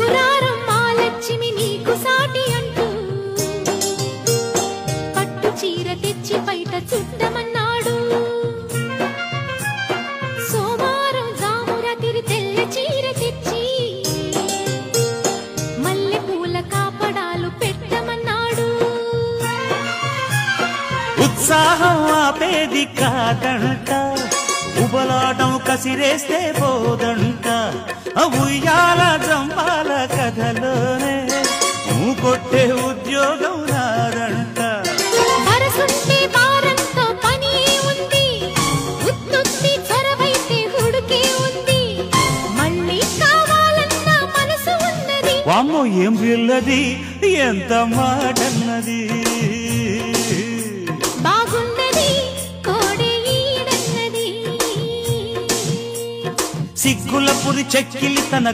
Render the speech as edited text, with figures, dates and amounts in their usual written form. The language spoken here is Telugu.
శుక్రారం మా లక్ష్మి నీకు సాటి అంటూ పట్టు చీర తెచ్చి బయట చుట్టమన్నాడు. సోమవారం జామురాతిరి తెల్ల చీర తెచ్చి మల్లె పూల కాపడాలు పెట్టమన్నాడు. ఉత్సాహం ఆపేది కాదంట, ఉబలాటం కసిరేస్తే పోదంట. ఉయ్యాల జంపాల కథలోనే కొట్టే ఉద్యోగం రాదంట. వరసుంటే వారంతో పని ఉంది, ఉత్తుత్తి చొరవైతే హుడుకే ఉంది. మళ్ళీ కావాలన్న మనసు ఉన్నది. వామ్మో ఏం పిల్లది, ఎంత మాటన్నది. బాగున్నది కోడే ఈడన్నది. సిగ్గుల పురి చెక్కిలి తన